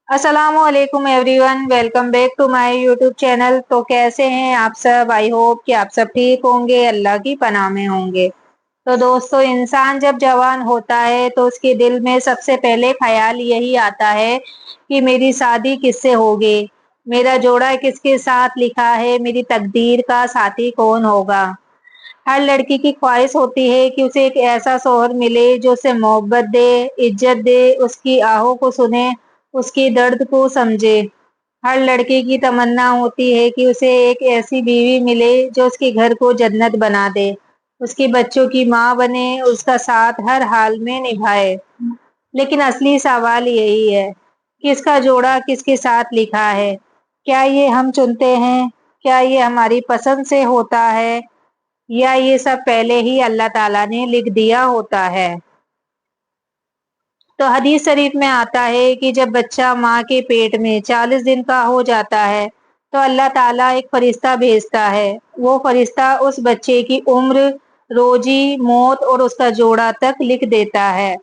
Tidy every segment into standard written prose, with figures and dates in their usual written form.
अस्सलाम वालेकुम everyone, welcome back to my YouTube channel. तो कैसे हैं आप सब? आई होप कि आप सब ठीक होंगे, अल्लाह की पनाह में होंगे। तो दोस्तों, इंसान जब जवान होता है तो उसके दिल में सबसे पहले ख्याल यही आता है कि मेरी शादी किससे होगी, मेरा जोड़ा किसके साथ लिखा है, मेरी तकदीर का साथी कौन होगा। हर लड़की की ख्वाहिश होती है कि उसे एक ऐसा शौहर मिले जो उसे मोहब्बत दे, इज्जत दे, उसकी आहों को सुने, उसके दर्द को समझे। हर लड़के की तमन्ना होती है कि उसे एक ऐसी बीवी मिले जो उसके घर को जन्नत बना दे, उसके बच्चों की माँ बने, उसका साथ हर हाल में निभाए। लेकिन असली सवाल यही है कि इसका जोड़ा किसके साथ लिखा है। क्या ये हम चुनते हैं? क्या ये हमारी पसंद से होता है, या ये सब पहले ही अल्लाह ताला ने लिख दिया होता है। तो हदीस शरीफ में आता है कि जब बच्चा माँ के पेट में 40 दिन का हो जाता है तो अल्लाह ताला एक फरिश्ता भेजता है। वो फरिश्ता उस बच्चे की उम्र, रोजी, मौत और उसका जोड़ा तक लिख देता है।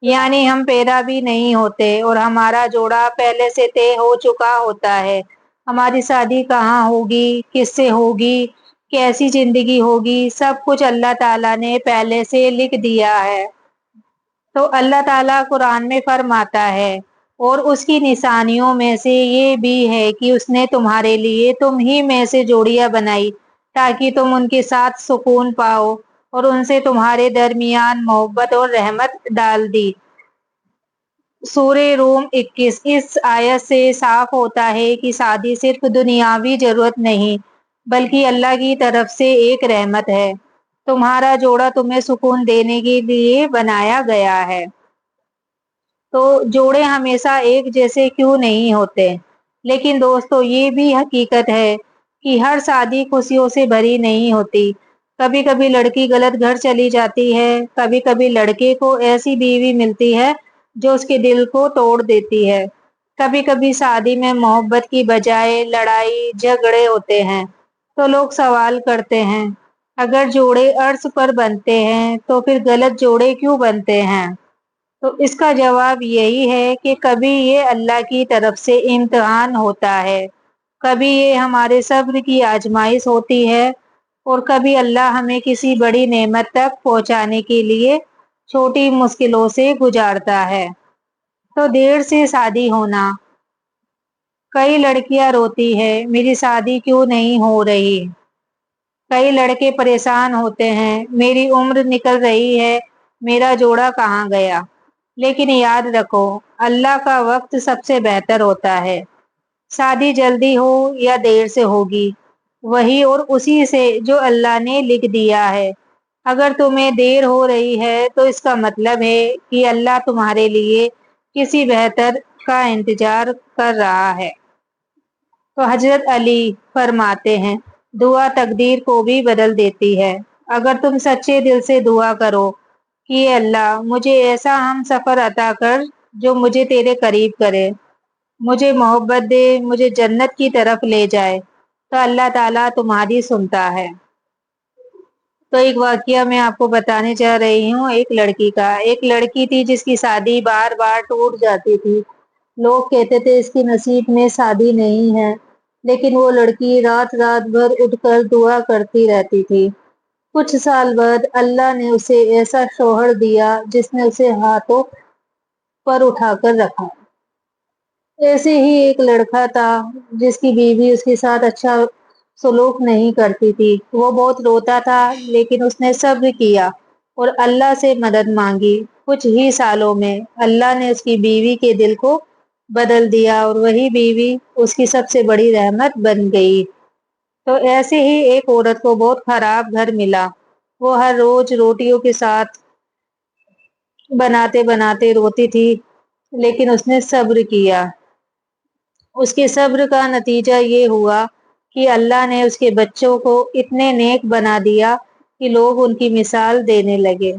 यानी हम पैदा भी नहीं होते और हमारा जोड़ा पहले से तय हो चुका होता है। हमारी शादी कहाँ होगी, किससे होगी, कैसी जिंदगी होगी, सब कुछ अल्लाह ताला ने पहले से लिख दिया है। तो अल्लाह ताला कुरान में फरमाता है, और उसकी निशानियों में से ये भी है कि उसने तुम्हारे लिए तुम ही में से जोड़ियां बनाई ताकि तुम उनके साथ सुकून पाओ, और उनसे तुम्हारे दरमियान मोहब्बत और रहमत डाल दी। सूरे रूम 21। इस आयत से साफ होता है कि शादी सिर्फ दुनियावी जरूरत नहीं बल्कि अल्लाह की तरफ से एक रहमत है। तुम्हारा जोड़ा तुम्हें सुकून देने के लिए बनाया गया है। तो जोड़े हमेशा एक जैसे क्यों नहीं होते? लेकिन दोस्तों, ये भी हकीकत है कि हर शादी खुशियों से भरी नहीं होती। कभी कभी लड़की गलत घर चली जाती है, कभी कभी लड़के को ऐसी बीवी मिलती है जो उसके दिल को तोड़ देती है। कभी कभी शादी में मोहब्बत की बजाय लड़ाई झगड़े होते हैं। तो लोग सवाल करते हैं, अगर जोड़े अर्श पर बनते हैं तो फिर गलत जोड़े क्यों बनते हैं? तो इसका जवाब यही है कि कभी ये अल्लाह की तरफ से इम्तिहान होता है, कभी ये हमारे सब्र की आजमाइश होती है, और कभी अल्लाह हमें किसी बड़ी नेमत तक पहुंचाने के लिए छोटी मुश्किलों से गुजारता है। तो देर से शादी होना। कई लड़कियां रोती है, मेरी शादी क्यों नहीं हो रही। कई लड़के परेशान होते हैं, मेरी उम्र निकल रही है, मेरा जोड़ा कहाँ गया। लेकिन याद रखो, अल्लाह का वक्त सबसे बेहतर होता है। शादी जल्दी हो या देर से होगी, वही और उसी से जो अल्लाह ने लिख दिया है। अगर तुम्हें देर हो रही है तो इसका मतलब है कि अल्लाह तुम्हारे लिए किसी बेहतर का इंतजार कर रहा है। तो हजरत अली फरमाते हैं, दुआ तकदीर को भी बदल देती है। अगर तुम सच्चे दिल से दुआ करो कि अल्लाह मुझे ऐसा हम सफर अता कर जो मुझे तेरे करीब करे, मुझे मोहब्बत दे, मुझे जन्नत की तरफ ले जाए, तो अल्लाह ताला तुम्हारी सुनता है। तो एक वाकया मैं आपको बताने जा रही हूँ एक लड़की का। एक लड़की थी जिसकी शादी बार बार टूट जाती थी। लोग कहते थे इसकी नसीब में शादी नहीं है, लेकिन वो लड़की रात रात भर उठकर दुआ करती रहती थी। कुछ साल बाद अल्लाह ने उसे ऐसा शौहर दिया जिसने उसे हाथों पर उठाकर रखा। ऐसे ही एक लड़का था जिसकी बीवी उसके साथ अच्छा सलूक नहीं करती थी। वो बहुत रोता था, लेकिन उसने सब्र किया और अल्लाह से मदद मांगी। कुछ ही सालों में अल्लाह ने उसकी बीवी के दिल को बदल दिया और वही बीवी उसकी सबसे बड़ी रहमत बन गई। तो ऐसे ही एक औरत को बहुत खराब घर मिला। वो हर रोज रोटियों के साथ बनाते बनाते रोती थी, लेकिन उसने सब्र किया। उसके सब्र का नतीजा ये हुआ कि अल्लाह ने उसके बच्चों को इतने नेक बना दिया कि लोग उनकी मिसाल देने लगे।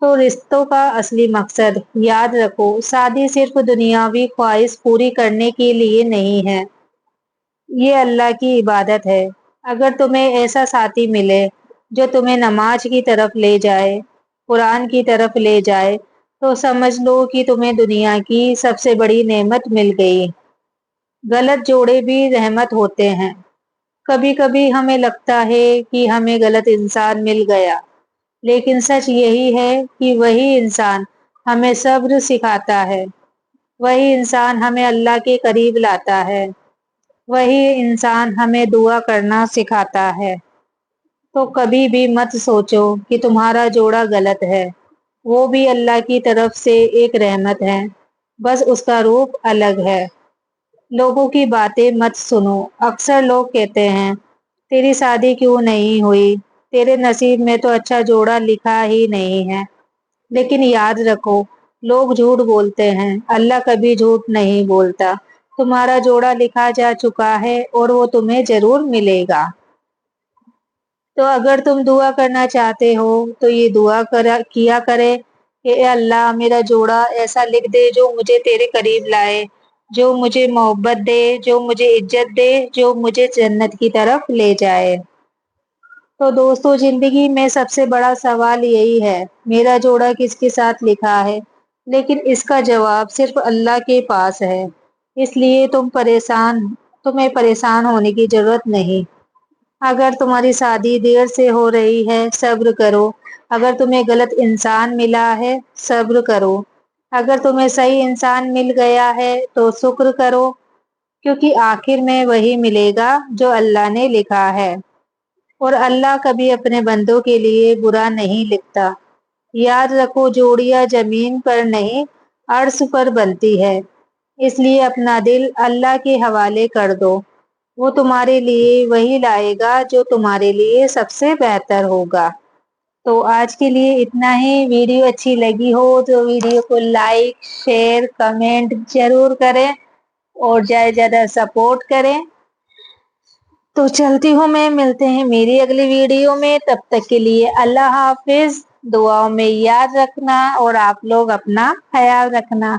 तो रिश्तों का असली मकसद याद रखो, शादी सिर्फ दुनियावी ख्वाहिश पूरी करने के लिए नहीं है, ये अल्लाह की इबादत है। अगर तुम्हें ऐसा साथी मिले जो तुम्हें नमाज की तरफ ले जाए, कुरान की तरफ ले जाए, तो समझ लो कि तुम्हें दुनिया की सबसे बड़ी नेमत मिल गई। गलत जोड़े भी रहमत होते हैं। कभी कभी हमें लगता है कि हमें गलत इंसान मिल गया, लेकिन सच यही है कि वही इंसान हमें सब्र सिखाता है, वही इंसान हमें अल्लाह के करीब लाता है, वही इंसान हमें दुआ करना सिखाता है। तो कभी भी मत सोचो कि तुम्हारा जोड़ा गलत है। वो भी अल्लाह की तरफ से एक रहमत है, बस उसका रूप अलग है। लोगों की बातें मत सुनो। अक्सर लोग कहते हैं, तेरी शादी क्यों नहीं हुई, तेरे नसीब में तो अच्छा जोड़ा लिखा ही नहीं है। लेकिन याद रखो, लोग झूठ बोलते हैं, अल्लाह कभी झूठ नहीं बोलता। तुम्हारा जोड़ा लिखा जा चुका है और वो तुम्हें जरूर मिलेगा। तो अगर तुम दुआ करना चाहते हो तो ये दुआ किया करे कि ए अल्लाह, मेरा जोड़ा ऐसा लिख दे जो मुझे तेरे करीब लाए, जो मुझे मोहब्बत दे, जो मुझे इज्जत दे, जो मुझे जन्नत की तरफ ले जाए। तो दोस्तों, जिंदगी में सबसे बड़ा सवाल यही है, मेरा जोड़ा किसके साथ लिखा है। लेकिन इसका जवाब सिर्फ अल्लाह के पास है। इसलिए तुम्हें परेशान होने की जरूरत नहीं। अगर तुम्हारी शादी देर से हो रही है, सब्र करो। अगर तुम्हें गलत इंसान मिला है, सब्र करो। अगर तुम्हें सही इंसान मिल गया है तो शुक्र करो, क्योंकि आखिर में वही मिलेगा जो अल्लाह ने लिखा है। और अल्लाह कभी अपने बंदों के लिए बुरा नहीं लिखता। याद रखो, जोड़ियां जमीन पर नहीं, अर्श पर बनती है। इसलिए अपना दिल अल्लाह के हवाले कर दो। वो तुम्हारे लिए वही लाएगा जो तुम्हारे लिए सबसे बेहतर होगा। तो आज के लिए इतना ही। वीडियो अच्छी लगी हो तो वीडियो को लाइक, शेयर, कमेंट जरूर करें और ज्यादा ज्यादा सपोर्ट करें। तो चलती हूँ मैं, मिलते हैं मेरी अगली वीडियो में। तब तक के लिए अल्लाह हाफिज। दुआओं में याद रखना और आप लोग अपना ख्याल रखना।